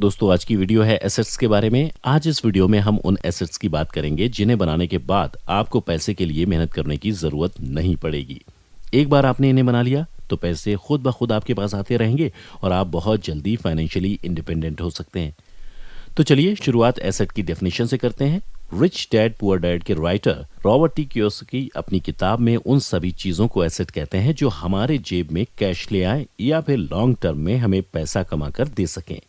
दोस्तों आज की वीडियो है एसेट्स के बारे में। आज इस वीडियो में हम उन एसेट्स की बात करेंगे जिन्हें बनाने के बाद आपको पैसे के लिए मेहनत करने की जरूरत नहीं पड़ेगी। एक बार आपने इन्हें बना लिया तो पैसे खुद ब खुद आपके पास आते रहेंगे और आप बहुत जल्दी फाइनेंशियली इंडिपेंडेंट हो सकते हैं। तो चलिए शुरुआत एसेट की डेफिनेशन से करते हैं। रिच डैड पुअर डैड के राइटर रॉबर्ट टी कियोसाकी अपनी किताब में उन सभी चीजों को एसेट कहते हैं जो हमारे जेब में कैश ले आए या फिर लॉन्ग टर्म में हमें पैसा कमा कर दे सकें।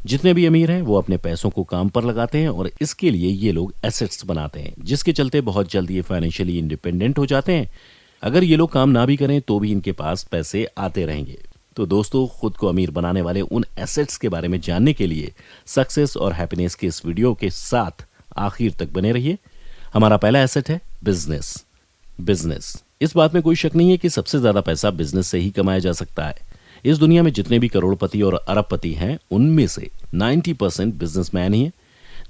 जितने भी अमीर हैं वो अपने पैसों को काम पर लगाते हैं और इसके लिए ये लोग एसेट्स बनाते हैं, जिसके चलते बहुत जल्द ये फाइनेंशियली इंडिपेंडेंट हो जाते हैं। अगर ये लोग काम ना भी करें तो भी इनके पास पैसे आते रहेंगे। तो दोस्तों, खुद को अमीर बनाने वाले उन एसेट्स के बारे में जानने के लिए सक्सेस और हैप्पीनेस के इस वीडियो के साथ आखिर तक बने रहिए। हमारा पहला एसेट है बिजनेस। बिजनेस, इस बात में कोई शक नहीं है कि सबसे ज्यादा पैसा बिजनेस से ही कमाया जा सकता है। इस दुनिया में जितने भी करोड़पति और अरबपति हैं उनमें से 90% बिजनेसमैन ही हैं।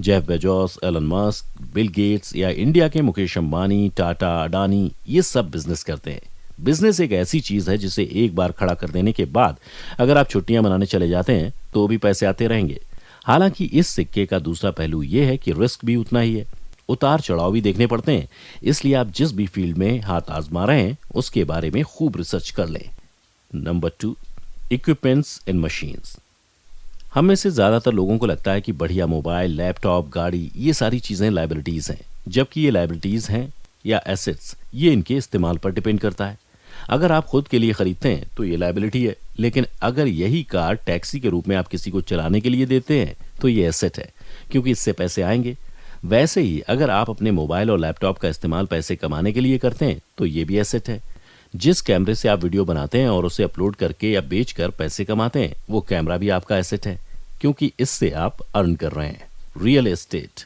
Jeff Bezos, Elon Musk, Bill Gates या इंडिया के मुकेश अंबानी, टाटा, अडानी, ये सब बिजनेस करते हैं। बिजनेस एक ऐसी चीज है जिसे एक बार खड़ा कर देने के बाद अगर आप छुट्टियां मनाने चले जाते हैं तो भी पैसे आते रहेंगे। हालांकि इस सिक्के का दूसरा पहलू यह है कि रिस्क भी उतना ही है, उतार चढ़ाव भी देखने पड़ते हैं। इसलिए आप जिस भी फील्ड में हाथ आजमा रहे हैं उसके बारे में खूब रिसर्च कर लें। Number 2, equipments and machines. हम में से ज्यादातर लोगों को लगता है कि बढ़िया मोबाइल, लैपटॉप, गाड़ी, ये सारी चीजें लायबिलिटीज हैं, जबकि ये लायबिलिटीज हैं या एसेट्स, ये इनके इस्तेमाल पर डिपेंड करता है। अगर आप खुद के लिए खरीदते हैं तो ये लायबिलिटी है, लेकिन अगर यही कार टैक्सी के रूप में आप किसी को चलाने के लिए देते हैं तो ये एसेट है, क्योंकि इससे पैसे आएंगे। वैसे ही अगर आप अपने मोबाइल और लैपटॉप का इस्तेमाल पैसे कमाने के लिए करते हैं तो ये भी एसेट है। जिस कैमरे से आप वीडियो बनाते हैं और उसे अपलोड करके या बेचकर पैसे कमाते हैं, वो कैमरा भी आपका एसेट है, क्योंकि इससे आप अर्न कर रहे हैं। Real estate.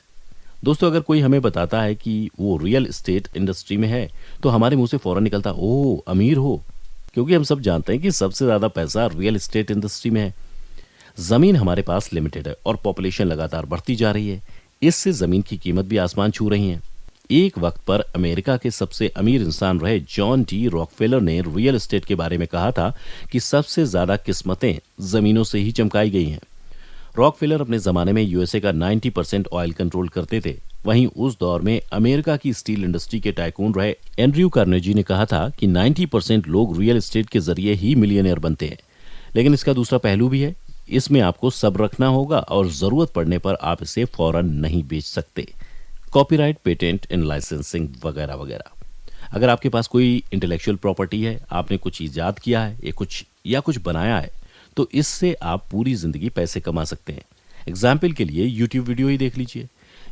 दोस्तों, अगर कोई हमें बताता है कि वो रियल एस्टेट इंडस्ट्री में है तो हमारे मुंह से फौरन निकलता ओह अमीर हो, क्योंकि हम सब जानते हैं कि सबसे ज्यादा पैसा रियल एस्टेट इंडस्ट्री में है। जमीन हमारे पास लिमिटेड है और पॉपुलेशन लगातार बढ़ती जा रही है। इससे जमीन की कीमत भी आसमान छू रही है। एक वक्त पर अमेरिका के सबसे अमीर इंसान रहे जॉन डी रॉकफेलर ने रियल एस्टेट के बारे में कहा था कि सबसे ज्यादा किस्मतें जमीनों से ही चमकाई गई हैं। रॉकफेलर अपने जमाने में यूएसए का 90% ऑयल कंट्रोल करते थे। वहीं उस दौर में अमेरिका की स्टील इंडस्ट्री के टाइकून रहे एंड्रयू कार्नेगी ने कहा था कि 90% लोग रियल एस्टेट के जरिए ही मिलियनियर बनते हैं। लेकिन इसका दूसरा पहलू भी है। इसमें आपको सब्र रखना होगा और जरूरत पड़ने पर आप इसे फौरन नहीं बेच सकते। कॉपीराइट, पेटेंट एंड लाइसेंसिंग वगैरह वगैरह। अगर आपके पास कोई इंटेलेक्चुअल प्रॉपर्टी है, आपने कुछ इजाद किया है या कुछ बनाया है, तो इससे आप पूरी जिंदगी पैसे कमा सकते हैं। एग्जाम्पल के लिए यूट्यूब वीडियो ही देख लीजिए।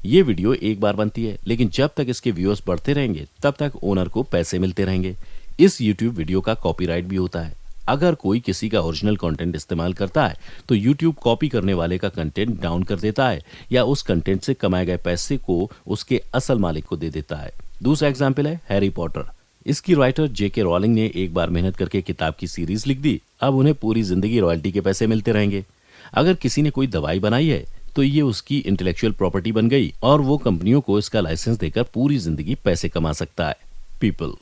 ये वीडियो एक बार बनती है, लेकिन जब तक इसके व्यूअर्स बढ़ते रहेंगे तब तक ओनर को पैसे मिलते रहेंगे। इस यूट्यूब वीडियो का कॉपीराइट भी होता है। अगर कोई किसी का ओरिजिनल कंटेंट इस्तेमाल करता है तो यूट्यूब कॉपी करने वाले का कंटेंट डाउन कर देता है या उस कंटेंट से कमाए गए पैसे को उसके असल मालिक को दे देता है। दूसरा एग्जाम्पल है हैरी पॉटर। इसकी राइटर जेके रॉलिंग ने एक बार मेहनत करके किताब की सीरीज लिख दी। अब उन्हें पूरी जिंदगी रॉयल्टी के पैसे मिलते रहेंगे। अगर किसी ने कोई दवाई बनाई है तो ये उसकी इंटेलेक्चुअल प्रॉपर्टी बन गई और वो कंपनियों को इसका लाइसेंस देकर पूरी जिंदगी पैसे कमा सकता है। पीपल।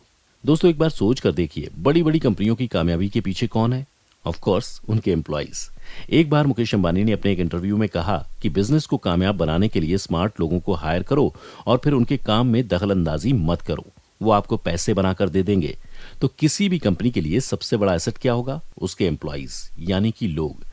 दोस्तों, एक बार सोच कर देखिए, बड़ी बड़ी कंपनियों की कामयाबी के पीछे कौन है? ऑफ कोर्स उनके एम्प्लॉइज। एक बार मुकेश अंबानी ने अपने एक इंटरव्यू में कहा कि बिजनेस को कामयाब बनाने के लिए स्मार्ट लोगों को हायर करो और फिर उनके काम में दखल अंदाजी मत करो, वो आपको पैसे बनाकर दे देंगे। तो किसी भी कंपनी के लिए सबसे बड़ा एसेट क्या होगा? उसके एम्प्लॉइज, यानी कि लोग।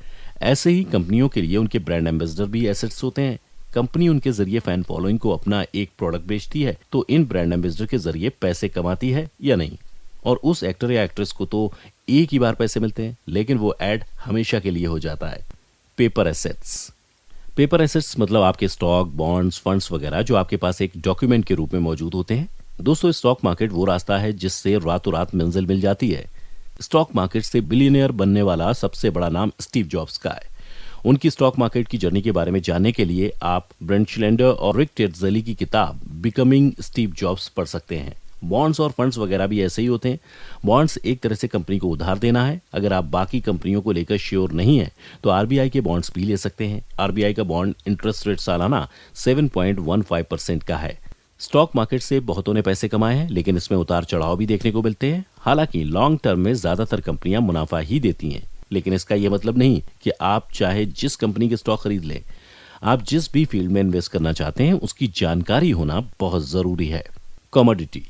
ऐसे ही कंपनियों के लिए उनके ब्रांड एम्बेसडर भी एसेट्स होते हैं। कंपनी उनके जरिए फैन फॉलोइंग को अपना एक प्रोडक्ट बेचती है तो इन ब्रांड एम्बेसडर के जरिए पैसे कमाती है या नहीं? और उस एक्टर या एक्ट्रेस को तो एक ही बार पैसे मिलते हैं, लेकिन वो एड हमेशा के लिए हो जाता है। Paper assets. पेपर एसेट्स मतलब आपके स्टॉक, बॉन्ड्स, फंड्स वगैरह जो आपके पास एक डॉक्यूमेंट के रूप में मौजूद होते हैं। दोस्तों, स्टॉक मार्केट वो रास्ता है जिससे रातों रात मंजिल मिल जाती है। स्टॉक मार्केट से बिलियनियर बनने वाला सबसे बड़ा नाम स्टीव जॉब्स का है। उनकी स्टॉक मार्केट की जर्नी के बारे में जानने के लिए आप ब्रेंट शिलेंडर और रिक टेट्जेली की किताब बिकमिंग स्टीव जॉब्स पढ़ सकते हैं। बॉन्ड्स और फंड्स वगैरह भी ऐसे ही होते हैं। बॉन्ड्स एक तरह से कंपनी को उधार देना है। अगर आप बाकी कंपनियों को लेकर श्योर नहीं है तो आरबीआई के बॉन्ड्स भी ले सकते हैं। आरबीआई का बॉन्ड इंटरेस्ट रेट सालाना 7.15% का है। स्टॉक मार्केट से बहुतों ने पैसे कमाए हैं, लेकिन इसमें उतार चढ़ाव भी देखने को मिलते हैं। हालांकि लॉन्ग टर्म में ज्यादातर कंपनियां मुनाफा ही देती हैं। लेकिन इसका यह मतलब नहीं कि आप चाहे जिस कंपनी के स्टॉक खरीद लें। आप जिस भी फील्ड में इन्वेस्ट करना चाहते हैं उसकी जानकारी होना बहुत जरूरी है। कमोडिटी,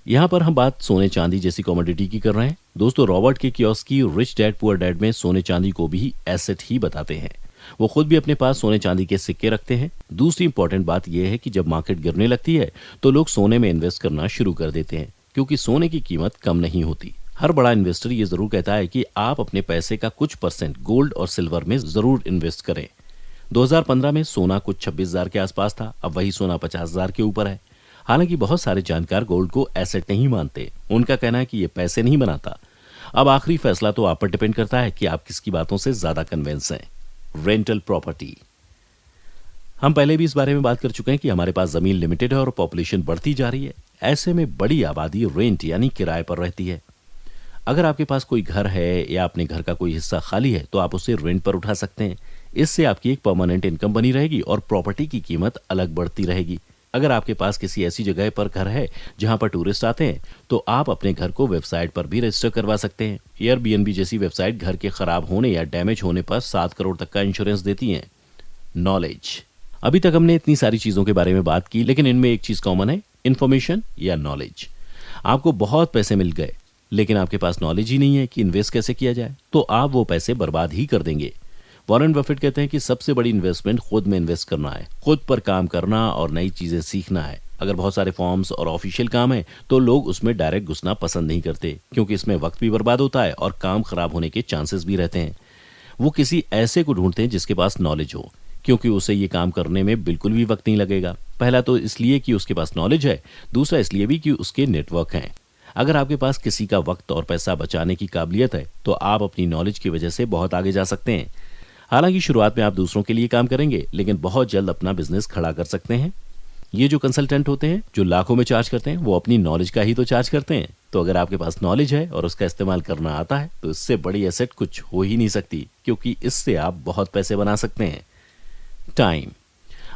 यहाँ पर हम बात सोने चांदी जैसी कमोडिटी की कर रहे हैं। दोस्तों, रॉबर्ट के Kiyosaki rich dad poor dad में सोने चांदी को भी एसेट ही बताते हैं। वो खुद भी अपने पास सोने चांदी के सिक्के रखते हैं। दूसरी इंपॉर्टेंट बात यह है कि जब मार्केट गिरने लगती है तो लोग सोने में इन्वेस्ट करना शुरू कर देते हैं, क्योंकि सोने की कीमत कम नहीं होती। हर बड़ा इन्वेस्टर ये जरूर कहता है कि आप अपने पैसे का कुछ % गोल्ड और सिल्वर में जरूर इन्वेस्ट करें। 2015 में सोना कुछ 26,000 के आसपास था, अब वही सोना 50,000 के ऊपर है। हालांकि बहुत सारे जानकार गोल्ड को एसेट नहीं मानते। उनका कहना है कि ये पैसे नहीं बनाता। अब आखिरी फैसला तो आप पर डिपेंड करता है कि आप किसकी बातों से ज्यादा कन्विंस हैं। रेंटल प्रॉपर्टी, हम पहले भी इस बारे में बात कर चुके हैं कि हमारे पास जमीन लिमिटेड है और पॉपुलेशन बढ़ती जा रही है। ऐसे में बड़ी आबादी रेंट यानी किराए पर रहती है। अगर आपके पास कोई घर है या अपने घर का कोई हिस्सा खाली है तो आप उसे रेंट पर उठा सकते हैं। इससे आपकी एक परमानेंट इनकम बनी रहेगी और प्रॉपर्टी की कीमत अलग बढ़ती रहेगी। अगर आपके पास किसी ऐसी जगह पर घर है जहां पर टूरिस्ट आते हैं तो आप अपने घर को वेबसाइट पर भी रजिस्टर करवा सकते हैं। एयरबीएनबी जैसी वेबसाइट घर के खराब होने या डैमेज होने पर 7 करोड़ तक का इंश्योरेंस देती हैं। नॉलेज, अभी तक हमने इतनी सारी चीजों के बारे में बात की, लेकिन इनमें एक चीज कॉमन है, इंफॉर्मेशन या नॉलेज। आपको बहुत पैसे मिल गए लेकिन आपके पास नॉलेज ही नहीं है कि इन्वेस्ट कैसे किया जाए, तो आप वो पैसे बर्बाद ही कर देंगे। वॉरेन बफेट कहते हैं कि सबसे बड़ी इन्वेस्टमेंट खुद में इन्वेस्ट करना है, खुद पर काम करना और नई चीजें सीखना है। अगर बहुत सारे फॉर्म्स और ऑफिशियल काम है तो लोग उसमें डायरेक्ट घुसना पसंद नहीं करते, क्योंकि इसमें वक्त भी बर्बाद होता है और काम खराब होने के चांसेस भी रहते हैं। वो किसी ऐसे को ढूंढते हैं जिसके पास नॉलेज हो, क्योंकि उसे ये काम करने में बिल्कुल भी वक्त नहीं लगेगा। पहला तो इसलिए कि उसके पास नॉलेज है, दूसरा इसलिए भी कि उसके नेटवर्क हैं। अगर आपके पास किसी का वक्त और पैसा बचाने की काबिलियत है तो आप अपनी नॉलेज की वजह से बहुत आगे जा सकते हैं। हालांकि शुरुआत में आप दूसरों के लिए काम करेंगे, लेकिन बहुत जल्द अपना बिजनेस खड़ा कर सकते हैं। ये जो कंसल्टेंट होते हैं जो लाखों में चार्ज करते हैं, वो अपनी नॉलेज का ही तो चार्ज करते हैं। तो अगर आपके पास नॉलेज है और उसका इस्तेमाल करना आता है तो इससे बड़ी एसेट कुछ हो ही नहीं सकती, क्योंकि इससे आप बहुत पैसे बना सकते हैं। टाइम,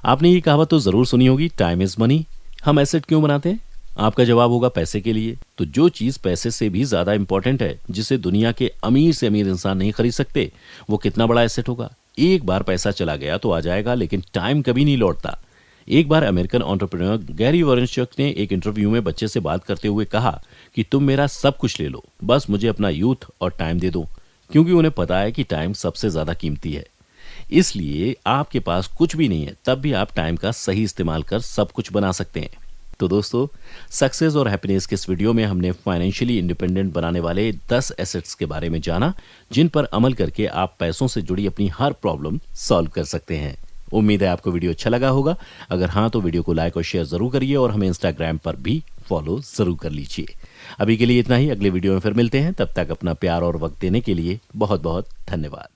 आपने ये कहावत तो जरूर सुनी होगी, टाइम इज मनी। हम एसेट क्यों बनाते हैं? आपका जवाब होगा पैसे के लिए। तो जो चीज पैसे से भी ज्यादा इंपॉर्टेंट है, जिसे दुनिया के अमीर से अमीर इंसान नहीं खरीद सकते, वो कितना बड़ा एसेट होगा। एक बार पैसा चला गया तो आ जाएगा, लेकिन टाइम कभी नहीं लौटता। एक बार अमेरिकन एंटरप्रेन्योर गैरी वायरनचक ने एक इंटरव्यू में बच्चे से बात करते हुए कहा कि तुम मेरा सब कुछ ले लो, बस मुझे अपना यूथ और टाइम दे दो, क्योंकि उन्हें पता है कि टाइम सबसे ज्यादा कीमती है। इसलिए आपके पास कुछ भी नहीं है तब भी आप टाइम का सही इस्तेमाल कर सब कुछ बना सकते हैं। तो दोस्तों, सक्सेस और हैप्पीनेस के इस वीडियो में हमने फाइनेंशियली इंडिपेंडेंट बनाने वाले 10 एसेट्स के बारे में जाना, जिन पर अमल करके आप पैसों से जुड़ी अपनी हर प्रॉब्लम सॉल्व कर सकते हैं। उम्मीद है आपको वीडियो अच्छा लगा होगा। अगर हाँ तो वीडियो को लाइक और शेयर जरूर करिए और हमें इंस्टाग्राम पर भी फॉलो जरूर कर लीजिए। अभी के लिए इतना ही, अगले वीडियो में फिर मिलते हैं। तब तक अपना प्यार और वक्त देने के लिए बहुत बहुत धन्यवाद।